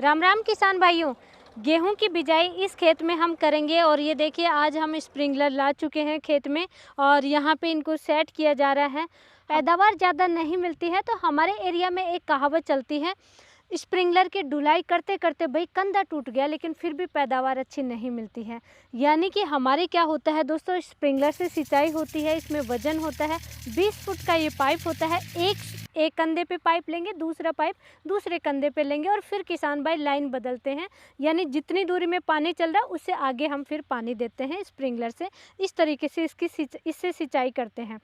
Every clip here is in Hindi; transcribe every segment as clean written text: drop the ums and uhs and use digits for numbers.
राम राम किसान भाइयों। गेहूं की बिजाई इस खेत में हम करेंगे और ये देखिए आज हम स्प्रिंकलर ला चुके हैं खेत में और यहाँ पे इनको सेट किया जा रहा है। पैदावार ज़्यादा नहीं मिलती है तो हमारे एरिया में एक कहावत चलती है, स्प्रिंकलर की ढुलाई करते करते भाई कंधा टूट गया लेकिन फिर भी पैदावार अच्छी नहीं मिलती है। यानी कि हमारे क्या होता है दोस्तों, स्प्रिंकलर से सिंचाई होती है, इसमें वजन होता है 20 फुट का ये पाइप होता है। एक कंधे पे पाइप लेंगे, दूसरा पाइप दूसरे कंधे पे लेंगे और फिर किसान भाई लाइन बदलते हैं, यानी जितनी दूरी में पानी चल रहा है उससे आगे हम फिर पानी देते हैं स्प्रिंकलर से। इस तरीके से इससे सिंचाई करते हैं।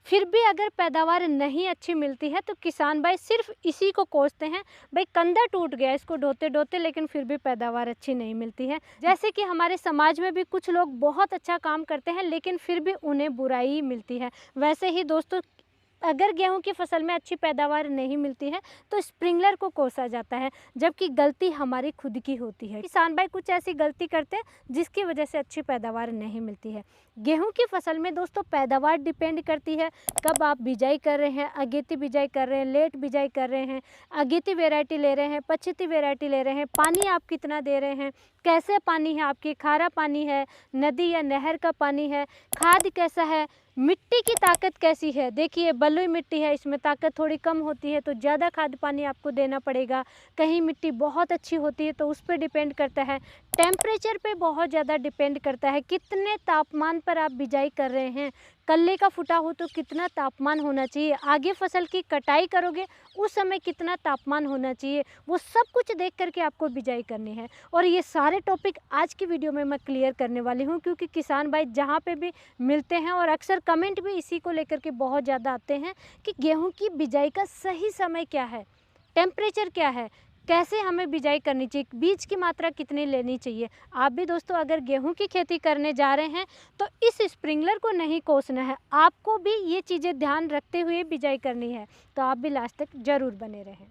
फिर भी अगर पैदावार नहीं अच्छी मिलती है तो किसान भाई सिर्फ इसी को कोसते हैं, भाई कंधा टूट गया इसको ढोते ढोते, लेकिन फिर भी पैदावार अच्छी नहीं मिलती है। जैसे कि हमारे समाज में भी कुछ लोग बहुत अच्छा काम करते हैं लेकिन फिर भी उन्हें बुराई मिलती है। वैसे ही दोस्तों, अगर गेहूं की फसल में अच्छी पैदावार नहीं मिलती है तो स्प्रिंकलर को कोसा जाता है, जबकि गलती हमारी खुद की होती है। किसान भाई कुछ ऐसी गलती करते हैं जिसकी वजह से अच्छी पैदावार नहीं मिलती है। गेहूं की फसल में दोस्तों पैदावार डिपेंड करती है कब आप बिजाई कर रहे हैं, अगेती बिजाई कर रहे हैं, लेट बिजाई कर रहे हैं, अगेती वेराइटी ले रहे हैं, पछेती वेराइटी ले रहे हैं, पानी आप कितना दे रहे हैं, कैसे पानी है आपकी, खारा पानी है, नदी या नहर का पानी है, खाद कैसा है, मिट्टी की ताकत कैसी है। देखिए बलुई मिट्टी है, इसमें ताकत थोड़ी कम होती है तो ज़्यादा खाद पानी आपको देना पड़ेगा। कहीं मिट्टी बहुत अच्छी होती है तो उस पर डिपेंड करता है। टेम्परेचर पे बहुत ज़्यादा डिपेंड करता है, कितने तापमान पर आप बिजाई कर रहे हैं। कल्ले का फुटा हो तो कितना तापमान होना चाहिए, आगे फसल की कटाई करोगे उस समय कितना तापमान होना चाहिए, वो सब कुछ देख करके आपको बिजाई करनी है। और ये सारे टॉपिक आज की वीडियो में मैं क्लियर करने वाली हूँ, क्योंकि किसान भाई जहाँ पे भी मिलते हैं और अक्सर कमेंट भी इसी को लेकर के बहुत ज़्यादा आते हैं कि गेहूँ की बिजाई का सही समय क्या है, टेम्परेचर क्या है, कैसे हमें बिजाई करनी चाहिए, बीज की मात्रा कितनी लेनी चाहिए। आप भी दोस्तों अगर गेहूं की खेती करने जा रहे हैं तो इस स्प्रिंकलर को नहीं कोसना है, आपको भी ये चीज़ें ध्यान रखते हुए बिजाई करनी है। तो आप भी लास्ट तक ज़रूर बने रहें।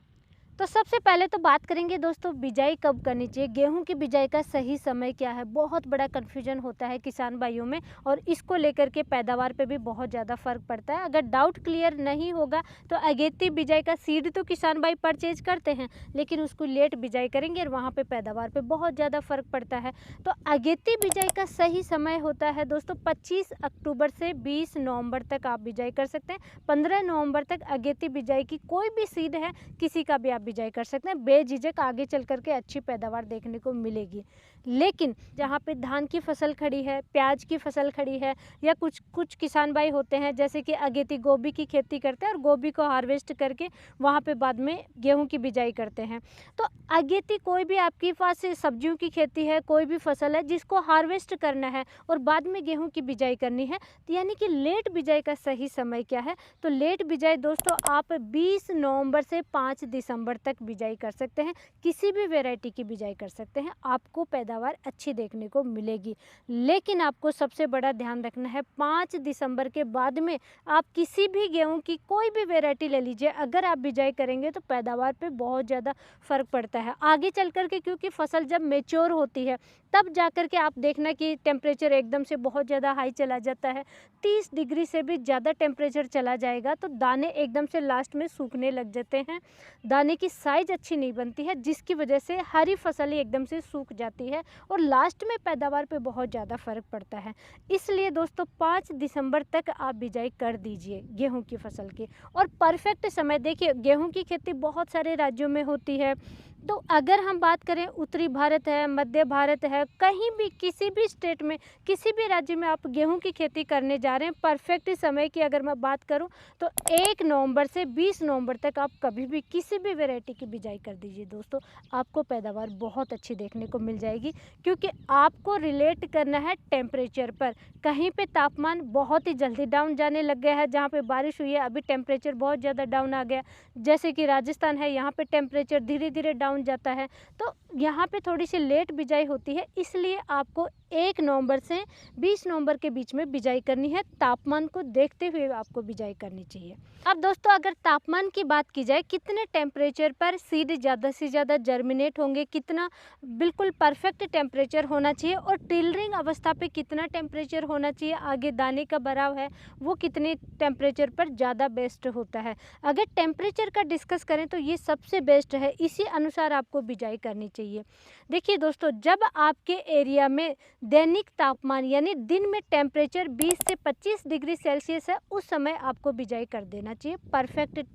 तो सबसे पहले तो बात करेंगे दोस्तों बिजाई कब करनी चाहिए, गेहूं की बिजाई का सही समय क्या है। बहुत बड़ा कन्फ्यूजन होता है किसान भाइयों में और इसको लेकर के पैदावार पे भी बहुत ज़्यादा फर्क पड़ता है। अगर डाउट क्लियर नहीं होगा तो अगेती बिजाई का सीड तो किसान भाई परचेज करते हैं लेकिन उसको लेट बिजाई करेंगे और वहाँ पर पैदावार पर बहुत ज़्यादा फर्क पड़ता है। तो अगेती बिजाई का सही समय होता है दोस्तों 25 अक्टूबर से 20 नवंबर तक आप बिजाई कर सकते हैं। 15 नवंबर तक अगेती बिजाई की कोई भी सीड है किसी का भी आप बिजाई कर सकते हैं, बेझिझक आगे चल करके अच्छी पैदावार देखने को मिलेगी। लेकिन जहाँ पे धान की फसल खड़ी है, प्याज की फसल खड़ी है, या कुछ किसान भाई होते हैं जैसे कि अगेती गोभी की खेती करते हैं और गोभी को हार्वेस्ट करके वहाँ पे बाद में गेहूं की बिजाई करते हैं। तो अगेती कोई भी आपके पास सब्जियों की खेती है, कोई भी फसल है जिसको हार्वेस्ट करना है और बाद में गेहूँ की बिजाई करनी है, तो यानी कि लेट बिजाई का सही समय क्या है। तो लेट बिजाई दोस्तों आप 20 नवंबर से 5 दिसंबर तक बिजाई कर सकते हैं, किसी भी वैरायटी की बिजाई कर सकते हैं, आपको पैदावार अच्छी देखने को मिलेगी। लेकिन आपको सबसे बड़ा ध्यान रखना है 5 दिसंबर के बाद में आप किसी भी गेहूं की कोई भी वैरायटी ले लीजिए, अगर आप बिजाई करेंगे तो पैदावार पे बहुत ज़्यादा फर्क पड़ता है आगे चल कर के, क्योंकि फसल जब मेच्योर होती है तब जा कर के आप देखना कि टेम्परेचर एकदम से बहुत ज़्यादा हाई चला जाता है, 30 डिग्री से भी ज़्यादा टेम्परेचर चला जाएगा तो दाने एकदम से लास्ट में सूखने लग जाते हैं, दाने की साइज अच्छी नहीं बनती है, जिसकी वजह से हरी फसल ही एकदम से सूख जाती है और लास्ट में पैदावार पे बहुत ज़्यादा फर्क पड़ता है। इसलिए दोस्तों 5 दिसंबर तक आप बिजाई कर दीजिए गेहूं की फसल की। और परफेक्ट समय देखिए, गेहूं की खेती बहुत सारे राज्यों में होती है, तो अगर हम बात करें उत्तरी भारत है, मध्य भारत है, कहीं भी किसी भी स्टेट में किसी भी राज्य में आप गेहूं की खेती करने जा रहे हैं, परफेक्ट समय की अगर मैं बात करूं तो 1 नवंबर से 20 नवंबर तक आप कभी भी किसी भी वैरायटी की बिजाई कर दीजिए दोस्तों, आपको पैदावार बहुत अच्छी देखने को मिल जाएगी। क्योंकि आपको रिलेट करना है टेम्परेचर पर, कहीं पे तापमान बहुत ही जल्दी डाउन जाने लग गया है, जहाँ पे बारिश हुई है अभी टेम्परेचर बहुत ज़्यादा डाउन आ गया, जैसे कि राजस्थान है यहाँ पे टेम्परेचर धीरे धीरे डाउन जाता है, तो यहाँ पे थोड़ी सी लेट बिजाई होती है। इसलिए आपको 1 नवंबर से 20 नवंबर के बीच में बिजाई करनी है, तापमान को देखते हुए आपको बिजाई करनी चाहिए। अब दोस्तों अगर तापमान की बात की जाए, कितने टेम्परेचर पर सीड ज़्यादा से ज़्यादा जर्मिनेट होंगे, कितना बिल्कुल परफेक्ट टेम्परेचर होना चाहिए और टिलरिंग अवस्था पे कितना टेम्परेचर होना चाहिए, आगे दाने का भराव है वो कितने टेम्परेचर पर ज़्यादा बेस्ट होता है। अगर टेम्परेचर का डिस्कस करें तो ये सबसे बेस्ट है, इसी अनुसार अनुसार आपको बिजाई करनी चाहिए। देखिए दोस्तों, जब आपके एरिया में दैनिक तापमान यानी दिन में टेम्परेचर 20 से 25 डिग्री सेल्सियस है, उस समय आपको बिजाई कर देना चाहिए। परफेक्ट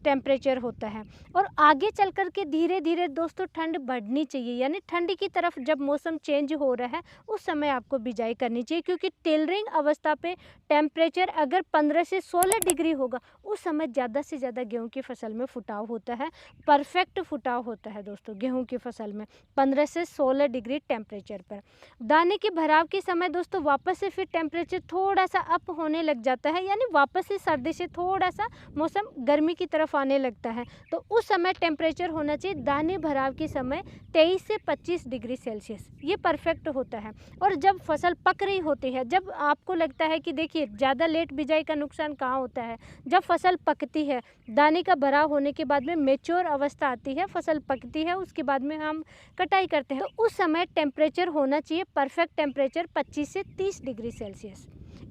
टेम्परेचर होता है। और आगे चल कर के धीरे धीरे दोस्तों ठंड बढ़नी चाहिए, यानी ठंड की तरफ जब मौसम चेंज हो रहा है उस समय आपको बिजाई करनी चाहिए, क्योंकि टेलरिंग अवस्था पे टेम्परेचर अगर 15 से 16 डिग्री होगा उस समय ज़्यादा से ज़्यादा गेहूं की फसल में फुटाव होता है। परफेक्ट फुटाव होता है दोस्तों गेहूं की फसल में 15 से 16 डिग्री टेम्परेचर पर। दाने के भराव के समय दोस्तों वापस से फिर टेम्परेचर थोड़ा सा अप होने लग जाता है, यानी वापस से सर्दी से थोड़ा सा मौसम गर्मी की तरफ आने लगता है। तो उस समय टेम्परेचर होना चाहिए दाने भराव के समय 23 से 25 डिग्री सेल्सियस, ये परफेक्ट होता है। और जब फसल पक रही होती है, जब आपको लगता है कि देखिए ज़्यादा लेट बिजाई का नुकसान कहाँ होता है, जब फसल पकती है, दाने का भराव होने के बाद में मेच्योर अवस्था आती है, फसल पकती है, उसके बाद में हम कटाई करते हैं, तो उस समय टेम्परेचर होना चाहिए परफेक्ट टेम्परेचर 25 से 30 डिग्री सेल्सियस।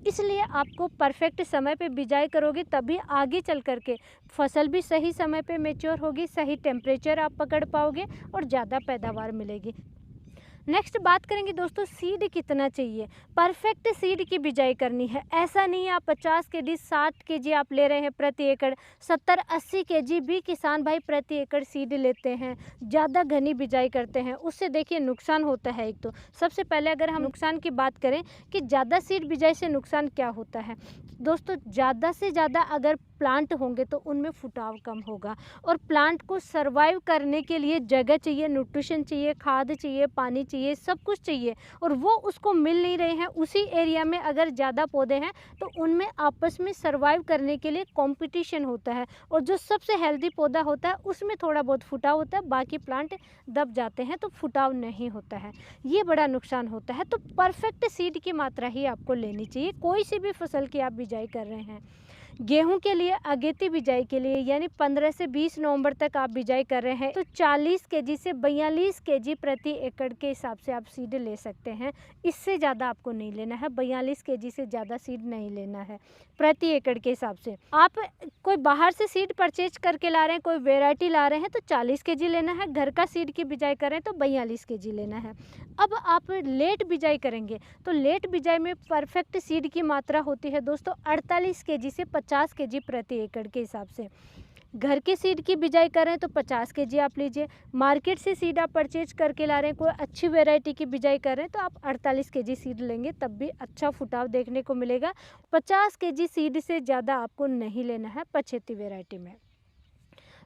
इसलिए आपको परफेक्ट समय पे बिजाई करोगे तभी आगे चल कर के फसल भी सही समय पे मैच्योर होगी, सही टेम्परेचर आप पकड़ पाओगे और ज़्यादा पैदावार मिलेगी। नेक्स्ट बात करेंगे दोस्तों, सीड कितना चाहिए। परफेक्ट सीड की बिजाई करनी है। ऐसा नहीं है आप 50 केजी 60 केजी आप ले रहे हैं प्रति एकड़, 70-80 केजी भी किसान भाई प्रति एकड़ सीड लेते हैं, ज़्यादा घनी बिजाई करते हैं, उससे देखिए नुकसान होता है। एक तो सबसे पहले अगर हम नुकसान की बात करें कि ज़्यादा सीड बिजाई से नुकसान क्या होता है दोस्तों, ज़्यादा से ज़्यादा अगर प्लांट होंगे तो उनमें फुटाव कम होगा, और प्लांट को सर्वाइव करने के लिए जगह चाहिए, न्यूट्रिशन चाहिए, खाद चाहिए, पानी चाहिए, सब कुछ चाहिए, और वो उसको मिल नहीं रहे हैं। उसी एरिया में अगर ज़्यादा पौधे हैं तो उनमें आपस में सर्वाइव करने के लिए कंपटीशन होता है, और जो सबसे हेल्दी पौधा होता है उसमें थोड़ा बहुत फुटाव होता है, बाकी प्लांट दब जाते हैं तो फुटाव नहीं होता है, ये बड़ा नुकसान होता है। तो परफेक्ट सीड की मात्रा ही आपको लेनी चाहिए कोई सी भी फसल की आप बिजाई कर रहे हैं। गेहूं के लिए अगेती बिजाई के लिए यानी 15 से 20 नवंबर तक आप बिजाई कर रहे हैं तो 40 केजी से 42 केजी प्रति एकड़ के हिसाब से आप सीड ले सकते हैं। इससे ज़्यादा आपको नहीं लेना है, 42 केजी से ज़्यादा सीड नहीं लेना है प्रति एकड़ के हिसाब से। आप कोई बाहर से सीड परचेज करके ला रहे हैं, कोई वेराइटी ला रहे हैं तो 40 केजी लेना है, घर का सीड की बिजाई कर रहे हैं तो 42 केजी लेना है। अब आप लेट बिजाई करेंगे तो लेट बिजाई में परफेक्ट सीड की मात्रा होती है दोस्तों 48 केजी से 50 केजी प्रति एकड़ के हिसाब से। घर के सीड की बिजाई कर रहे हैं तो 50 केजी आप लीजिए, मार्केट से सीड आप परचेज करके ला रहे हैं, कोई अच्छी वैरायटी की बिजाई कर रहे हैं तो आप 48 केजी सीड लेंगे, तब भी अच्छा फुटाव देखने को मिलेगा। 50 केजी सीड से ज़्यादा आपको नहीं लेना है पछेती वैरायटी में।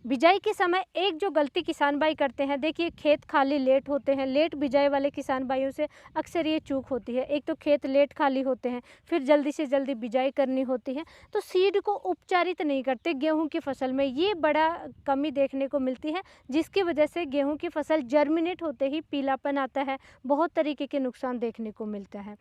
बिजाई के समय एक जो गलती किसान भाई करते हैं, देखिए खेत खाली लेट होते हैं, लेट बिजाई वाले किसान भाइयों से अक्सर ये चूक होती है। एक तो खेत लेट खाली होते हैं, फिर जल्दी से जल्दी बिजाई करनी होती है तो सीड को उपचारित नहीं करते गेहूं की फसल में, ये बड़ा कमी देखने को मिलती है, जिसकी वजह से गेहूं की फसल जर्मिनेट होते ही पीलापन आता है, बहुत तरीके के नुकसान देखने को मिलता है।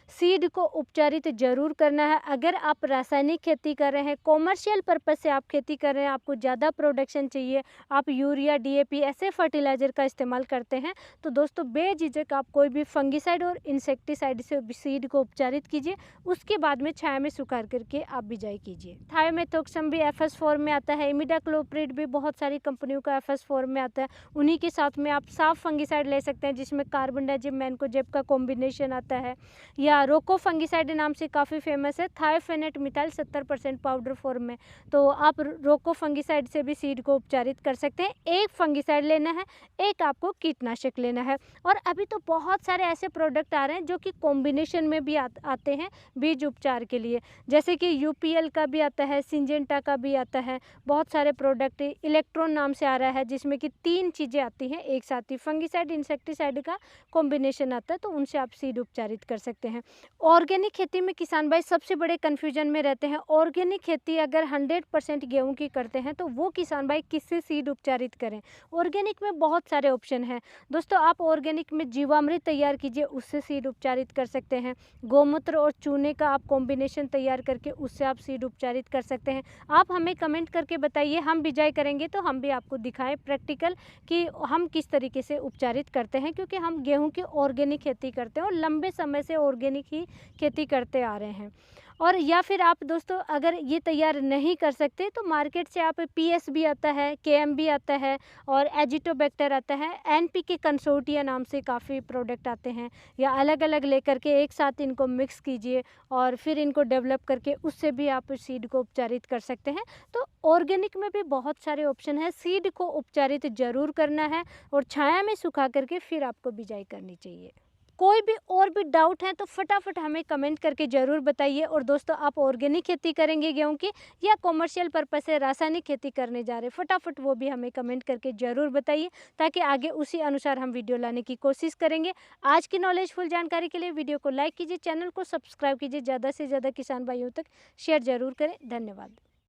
सीड को उपचारित जरूर करना है। अगर आप रासायनिक खेती कर रहे हैं, कॉमर्शियल पर्पज से आप खेती कर रहे हैं, आपको ज़्यादा प्रोडक्शन चाहिए, आप यूरिया DAP ऐसे फर्टिलाइज़र का इस्तेमाल करते हैं तो दोस्तों बेझिझक आप कोई भी फंगिसाइड और इंसेक्टिसाइड से सीड को उपचारित कीजिए, उसके बाद में छाया में सुखा करके आप बिजाई कीजिए। थायोमेथोक्सम भी FS फॉर्म में आता है, इमिडाक्लोप्रिड भी बहुत सारी कंपनियों का FS फॉर्म में आता है, उन्हीं के साथ में आप साफ फंगिसाइड ले सकते हैं जिसमें कार्बनडाजिम मैनकोजेब का कॉम्बिनेशन आता है, या रोको फंगिसाइड नाम से काफ़ी फेमस है, थायोफेनेट मिथाइल 70% पाउडर फॉर्म में, तो आप रोको फंगिसाइड से भी सीड को उपचारित कर सकते हैं। एक फंगिसाइड लेना है, एक आपको कीटनाशक लेना है। और अभी तो बहुत सारे ऐसे प्रोडक्ट आ रहे हैं जो कि कॉम्बिनेशन में भी आते हैं बीज उपचार के लिए, जैसे कि UPL का भी आता है, सिंजेंटा का भी आता है, बहुत सारे प्रोडक्ट, इलेक्ट्रॉन नाम से आ रहा है जिसमें कि 3 चीज़ें आती हैं एक साथ ही, फंगिसाइड इंसेक्टिसाइड का कॉम्बिनेशन आता है, तो उनसे आप सीड उपचारित कर सकते हैं। ऑर्गेनिक खेती में किसान भाई सबसे बड़े कन्फ्यूजन में रहते हैं। ऑर्गेनिक खेती अगर 100% गेहूं की करते हैं तो वो किसान भाई किससे सीड उपचारित करें। ऑर्गेनिक में बहुत सारे ऑप्शन हैं दोस्तों, आप ऑर्गेनिक में जीवामृत तैयार कीजिए, उससे सीड उपचारित कर सकते हैं। गोमूत्र और चूने का आप कॉम्बिनेशन तैयार करके उससे आप सीड उपचारित कर सकते हैं। आप हमें कमेंट करके बताइए, हम बिजाई करेंगे तो हम भी आपको दिखाएं प्रैक्टिकल कि हम किस तरीके से उपचारित करते हैं, क्योंकि हम गेहूं की ऑर्गेनिक खेती करते हैं और लंबे समय से ऑर्गेनिक ही खेती करते आ रहे हैं। और या फिर आप दोस्तों अगर ये तैयार नहीं कर सकते तो मार्केट से आप पीएस भी आता है, केएम भी आता है और एजिटोबैक्टर आता है, एनपीके कंसोर्टिया नाम से काफ़ी प्रोडक्ट आते हैं, या अलग अलग लेकर के एक साथ इनको मिक्स कीजिए और फिर इनको डेवलप करके उससे भी आप सीड को उपचारित कर सकते हैं। तो ऑर्गेनिक में भी बहुत सारे ऑप्शन हैं, सीड को उपचारित जरूर करना है और छाया में सुखा करके फिर आपको बिजाई करनी चाहिए। कोई भी और भी डाउट है तो फटाफट हमें कमेंट करके ज़रूर बताइए। और दोस्तों आप ऑर्गेनिक खेती करेंगे गेहूं की या कॉमर्शियल पर्पस से रासायनिक खेती करने जा रहे हैं, फटाफट वो भी हमें कमेंट करके ज़रूर बताइए, ताकि आगे उसी अनुसार हम वीडियो लाने की कोशिश करेंगे। आज की नॉलेजफुल जानकारी के लिए वीडियो को लाइक कीजिए, चैनल को सब्सक्राइब कीजिए, ज़्यादा से ज़्यादा किसान भाइयों तक शेयर ज़रूर करें। धन्यवाद।